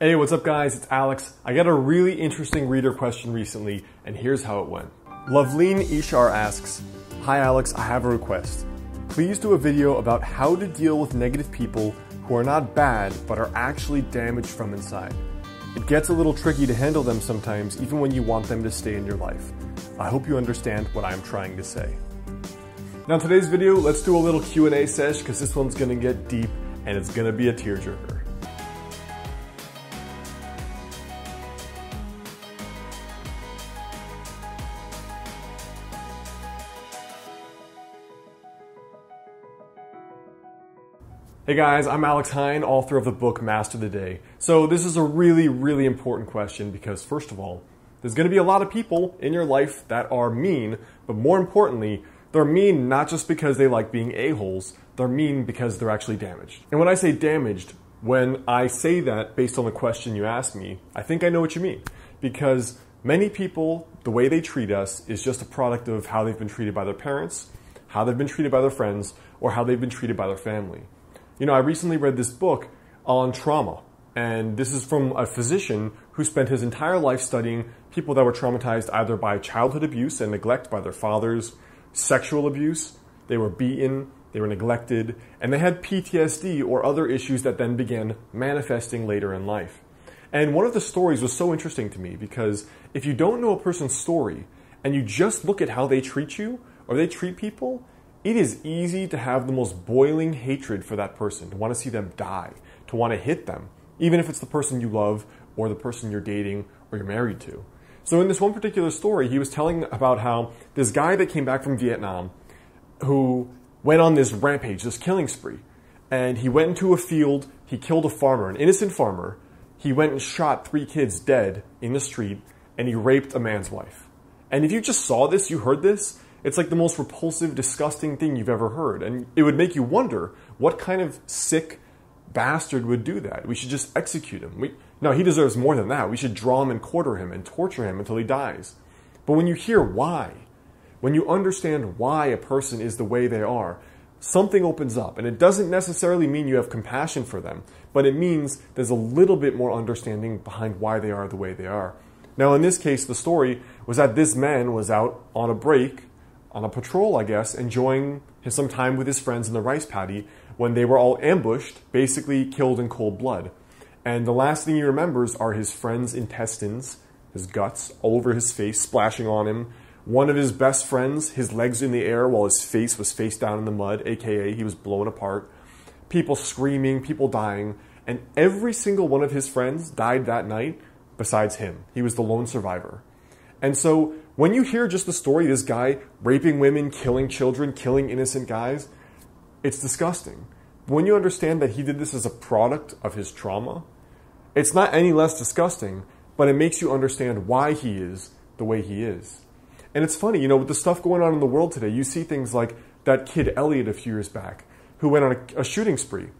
Hey, what's up guys? It's Alex. I got a really interesting reader question recently, and here's how it went. Loveleen Ishar asks, "Hi Alex, I have a request. Please do a video about how to deal with negative people who are not bad, but are actually damaged from inside. It gets a little tricky to handle them sometimes, even when you want them to stay in your life. I hope you understand what I'm trying to say." Now in today's video, let's do a little Q&A sesh, because this one's gonna get deep, and it's gonna be a tearjerker. Hey guys, I'm Alex Hine, author of the book Master the Day. So this is a really important question because first of all, there's going to be a lot of people in your life that are mean, but more importantly, they're mean not just because they like being a-holes, they're mean because they're actually damaged. And when I say damaged, when I say that based on the question you asked me, I think I know what you mean. Because many people, the way they treat us is just a product of how they've been treated by their parents, how they've been treated by their friends, or how they've been treated by their family. You know, I recently read this book on trauma, and this is from a physician who spent his entire life studying people that were traumatized either by childhood abuse and neglect by their fathers, sexual abuse, they were beaten, they were neglected, and they had PTSD or other issues that then began manifesting later in life. And one of the stories was so interesting to me because if you don't know a person's story and you just look at how they treat you or they treat people, it is easy to have the most boiling hatred for that person, to want to see them die, to want to hit them, even if it's the person you love or the person you're dating or you're married to. So in this one particular story, he was telling about how this guy that came back from Vietnam who went on this rampage, this killing spree, and he went into a field, he killed a farmer, an innocent farmer, he went and shot 3 kids dead in the street, and he raped a man's wife. And if you just saw this, you heard this, it's like the most repulsive, disgusting thing you've ever heard. And it would make you wonder what kind of sick bastard would do that. We should just execute him. No, he deserves more than that. We should draw him and quarter him and torture him until he dies. But when you hear why, when you understand why a person is the way they are, something opens up. And it doesn't necessarily mean you have compassion for them, but it means there's a little bit more understanding behind why they are the way they are. Now, in this case, the story was that this man was out on a break, on a patrol, I guess, enjoying some time with his friends in the rice paddy when they were all ambushed, basically killed in cold blood. And the last thing he remembers are his friends' intestines, his guts, all over his face, splashing on him. One of his best friends, his legs in the air while his face was face down in the mud, aka he was blown apart. People screaming, people dying, and every single one of his friends died that night besides him. He was the lone survivor. And so when you hear just the story, this guy raping women, killing children, killing innocent guys, it's disgusting. When you understand that he did this as a product of his trauma, it's not any less disgusting, but it makes you understand why he is the way he is. And it's funny, you know, with the stuff going on in the world today, you see things like that kid Elliot a few years back who went on a shooting spree.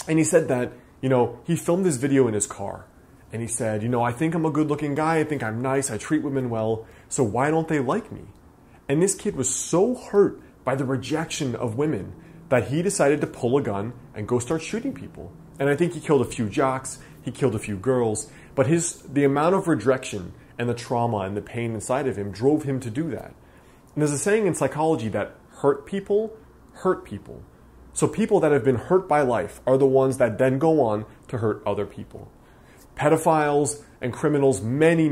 And he said that, you know, he filmed this video in his car. And he said, you know, I think I'm a good-looking guy. I think I'm nice. I treat women well. So why don't they like me? And this kid was so hurt by the rejection of women that he decided to pull a gun and go start shooting people. And I think he killed a few jocks. He killed a few girls. But the amount of rejection and the trauma and the pain inside of him drove him to do that. And there's a saying in psychology that hurt people hurt people. So people that have been hurt by life are the ones that then go on to hurt other people. Pedophiles and criminals, many,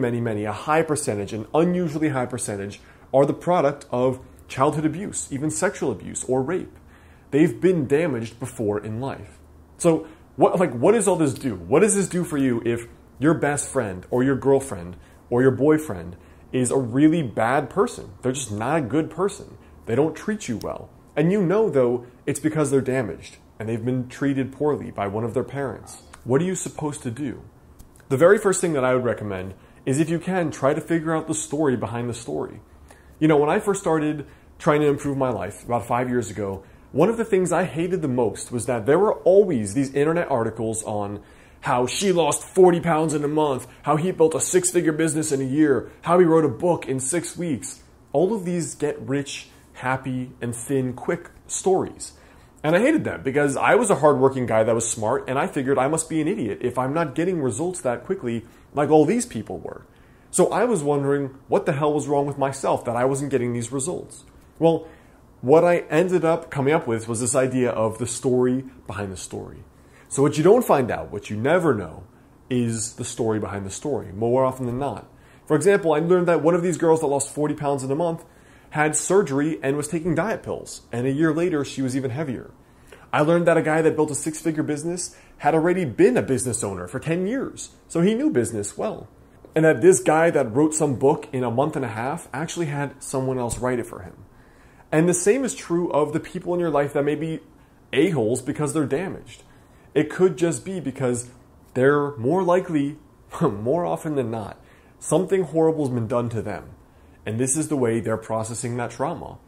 a high percentage, an unusually high percentage, are the product of childhood abuse, even sexual abuse or rape. They've been damaged before in life. So what does all this do? What does this do for you if your best friend or your girlfriend or your boyfriend is a really bad person? They're just not a good person. They don't treat you well. And you know, though, it's because they're damaged and they've been treated poorly by one of their parents. What are you supposed to do? The very first thing that I would recommend is, if you can, try to figure out the story behind the story. You know, when I first started trying to improve my life about 5 years ago, one of the things I hated the most was that there were always these internet articles on how she lost 40 pounds in a month, how he built a 6-figure business in a year, how he wrote a book in 6 weeks. All of these get rich, happy, and thin, quick stories. And I hated them because I was a hardworking guy that was smart, and I figured I must be an idiot if I'm not getting results that quickly like all these people were. So I was wondering what the hell was wrong with myself that I wasn't getting these results. Well, what I ended up coming up with was this idea of the story behind the story. So what you don't find out, what you never know, is the story behind the story, more often than not. For example, I learned that one of these girls that lost 40 pounds in a month had surgery and was taking diet pills, and a year later she was even heavier. I learned that a guy that built a 6-figure business had already been a business owner for 10 years, so he knew business well. And that this guy that wrote some book in a month and a half actually had someone else write it for him. And the same is true of the people in your life that may be a-holes because they're damaged. It could just be because they're more likely, more often than not, something horrible has been done to them. And this is the way they're processing that trauma.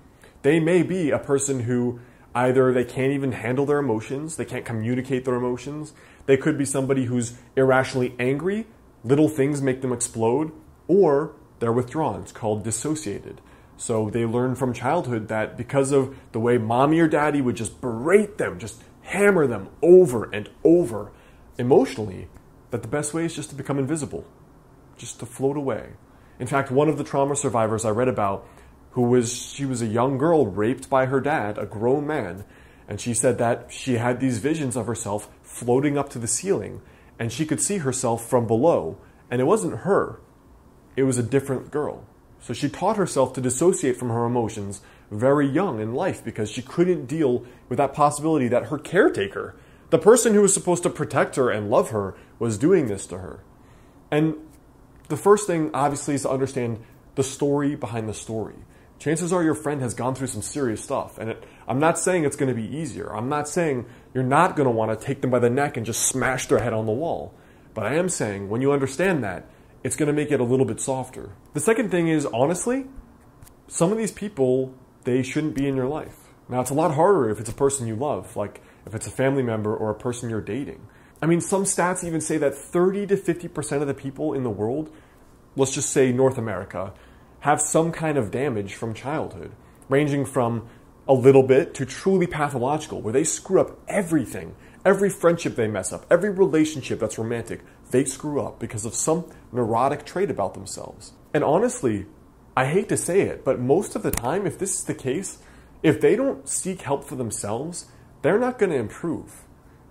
They may be a person who either they can't even handle their emotions, they can't communicate their emotions. They could be somebody who's irrationally angry, little things make them explode, or they're withdrawn. It's called dissociated. So they learn from childhood that because of the way mommy or daddy would just berate them, just hammer them over and over emotionally, that the best way is just to become invisible, just to float away. In fact, one of the trauma survivors I read about, she was a young girl raped by her dad, a grown man, and she said that she had these visions of herself floating up to the ceiling, and she could see herself from below, and it wasn't her, it was a different girl. So she taught herself to dissociate from her emotions very young in life because she couldn't deal with that possibility that her caretaker, the person who was supposed to protect her and love her, was doing this to her. And the first thing, obviously, is to understand the story behind the story. Chances are your friend has gone through some serious stuff. And I'm not saying it's going to be easier. I'm not saying you're not going to want to take them by the neck and just smash their head on the wall. But I am saying when you understand that, it's going to make it a little bit softer. The second thing is, honestly, some of these people, they shouldn't be in your life. Now, it's a lot harder if it's a person you love, like if it's a family member or a person you're dating. I mean, some stats even say that 30 to 50% of the people in the world, let's just say North America, have some kind of damage from childhood, ranging from a little bit to truly pathological, where they screw up everything. Every friendship they mess up, every relationship that's romantic, they screw up because of some neurotic trait about themselves. And honestly, I hate to say it, but most of the time, if this is the case, if they don't seek help for themselves, they're not going to improve.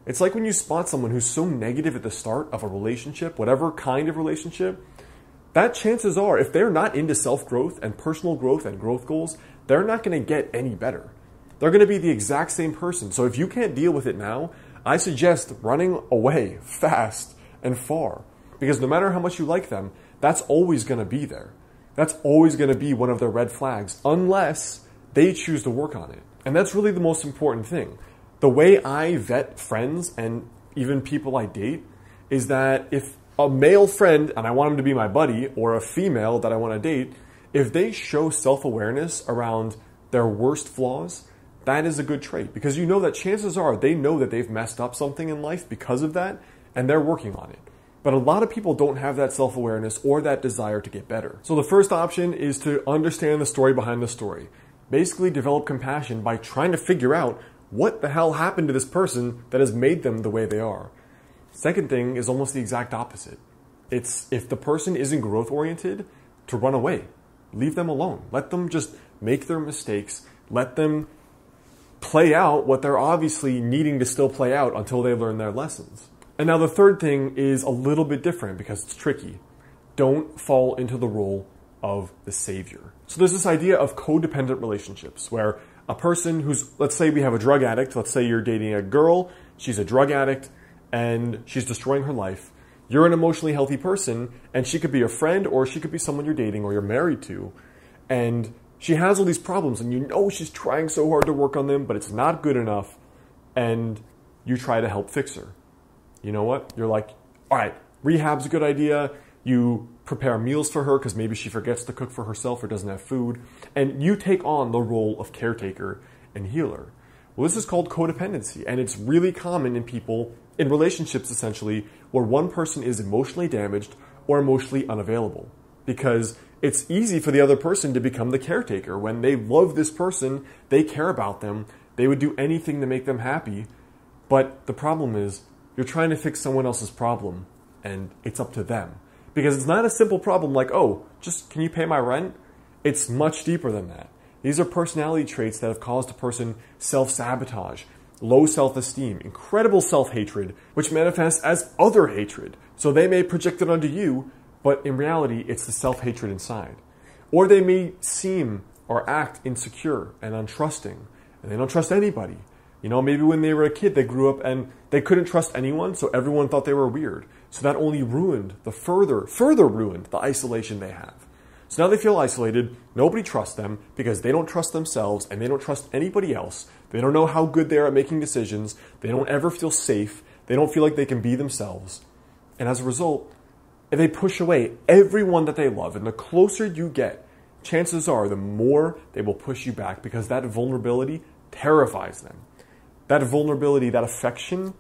It's like when you spot someone who's so negative at the start of a relationship, whatever kind of relationship, that chances are, if they're not into self-growth and personal growth and growth goals, they're not going to get any better. They're going to be the exact same person. So if you can't deal with it now, I suggest running away fast and far. Because no matter how much you like them, that's always going to be there. That's always going to be one of their red flags, unless they choose to work on it. And that's really the most important thing. The way I vet friends and even people I date is that if a male friend, and I want him to be my buddy, or a female that I want to date, if they show self-awareness around their worst flaws, that is a good trait. Because you know that chances are they know that they've messed up something in life because of that, and they're working on it. But a lot of people don't have that self-awareness or that desire to get better. So the first option is to understand the story behind the story. Basically develop compassion by trying to figure out what the hell happened to this person that has made them the way they are. Second thing is almost the exact opposite. It's if the person isn't growth-oriented, to run away. Leave them alone. Let them just make their mistakes. Let them play out what they're obviously needing to still play out until they learn their lessons. And now the third thing is a little bit different because it's tricky. Don't fall into the role of the savior. So there's this idea of codependent relationships where a person who's, let's say we have a drug addict, let's say you're dating a girl, she's a drug addict, and she's destroying her life. You're an emotionally healthy person, and she could be a friend, or she could be someone you're dating or you're married to, and she has all these problems, and you know she's trying so hard to work on them, but it's not good enough, and you try to help fix her. You know what? You're like, all right, rehab's a good idea. You prepare meals for her because maybe she forgets to cook for herself or doesn't have food. And you take on the role of caretaker and healer. Well, this is called codependency. And it's really common in people, in relationships essentially, where one person is emotionally damaged or emotionally unavailable. Because it's easy for the other person to become the caretaker. When they love this person, they care about them, They would do anything to make them happy. But the problem is, you're trying to fix someone else's problem, and it's up to them. Because it's not a simple problem like, oh, just can you pay my rent? It's much deeper than that. These are personality traits that have caused a person self-sabotage, low self-esteem, incredible self-hatred, which manifests as other hatred. So they may project it onto you, but in reality, it's the self-hatred inside. Or they may seem or act insecure and untrusting, and they don't trust anybody. You know, maybe when they were a kid, they grew up and they couldn't trust anyone, so everyone thought they were weird. So that only ruined further ruined the isolation they have. So now they feel isolated, nobody trusts them because they don't trust themselves and they don't trust anybody else. They don't know how good they are at making decisions. They don't ever feel safe. They don't feel like they can be themselves. And as a result, if they push away everyone that they love, and the closer you get, chances are the more they will push you back because that vulnerability terrifies them. That vulnerability, that affection,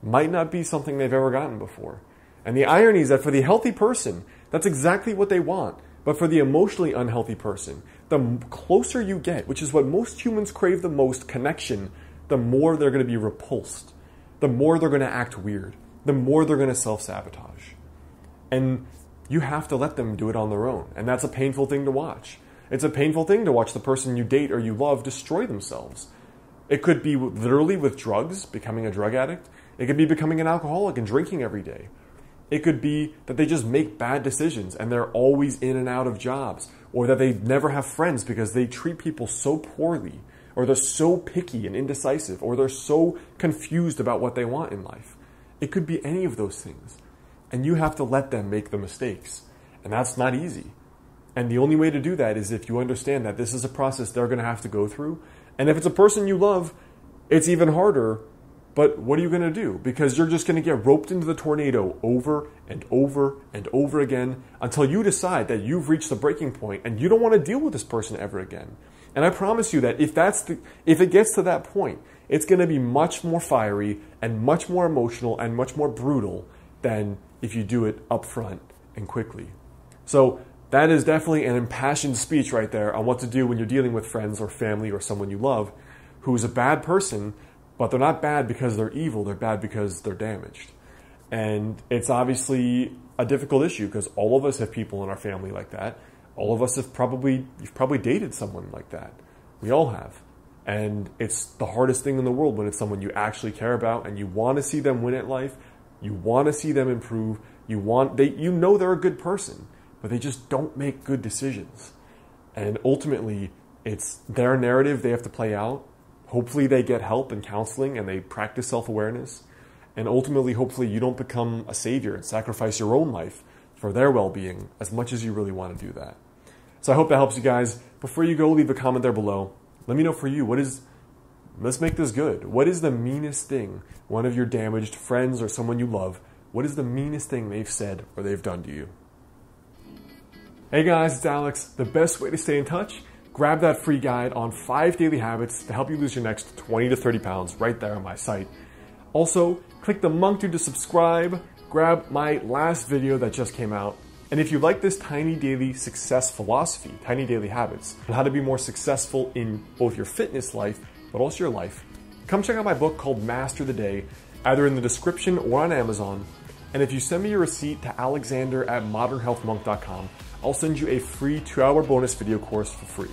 might not be something they've ever gotten before. And the irony is that for the healthy person, that's exactly what they want. But for the emotionally unhealthy person, the closer you get, which is what most humans crave the most, connection, the more they're going to be repulsed. The more they're going to act weird. The more they're going to self-sabotage. And you have to let them do it on their own. And that's a painful thing to watch. It's a painful thing to watch the person you date or you love destroy themselves. It could be literally with drugs, becoming a drug addict. It could be becoming an alcoholic and drinking every day. It could be that they just make bad decisions and they're always in and out of jobs, or that they never have friends because they treat people so poorly, or they're so picky and indecisive, or they're so confused about what they want in life. It could be any of those things. And you have to let them make the mistakes. And that's not easy. And the only way to do that is if you understand that this is a process they're going to have to go through. And if it's a person you love, it's even harder. But what are you going to do? Because you're just going to get roped into the tornado over and over and over again until you decide that you've reached the breaking point and you don't want to deal with this person ever again. And I promise you that if it gets to that point, it's going to be much more fiery and much more emotional and much more brutal than if you do it up front and quickly. So that is definitely an impassioned speech right there on what to do when you're dealing with friends or family or someone you love who is a bad person, but they're not bad because they're evil, they're bad because they're damaged. And it's obviously a difficult issue because all of us have people in our family like that. All of us you've probably dated someone like that. We all have. And it's the hardest thing in the world when it's someone you actually care about and you want to see them win at life. You want to see them improve. You know they're a good person, but they just don't make good decisions. And ultimately, it's their narrative they have to play out. Hopefully they get help and counseling and they practice self-awareness. And ultimately, hopefully you don't become a savior and sacrifice your own life for their well-being as much as you really want to do that. So I hope that helps you guys. Before you go, leave a comment there below. Let me know for you, let's make this good. What is the meanest thing one of your damaged friends or someone you love, what is the meanest thing they've said or they've done to you? Hey guys, it's Alex. The best way to stay in touch, grab that free guide on 5 daily habits to help you lose your next 20 to 30 pounds right there on my site. Also, click the monk dude to subscribe, grab my last video that just came out. And if you like this tiny daily success philosophy, tiny daily habits, on how to be more successful in both your fitness life, but also your life, come check out my book called Master the Day, either in the description or on Amazon. And if you send me your receipt to alexander@modernhealthmonk.com, I'll send you a free 2-hour bonus video course for free.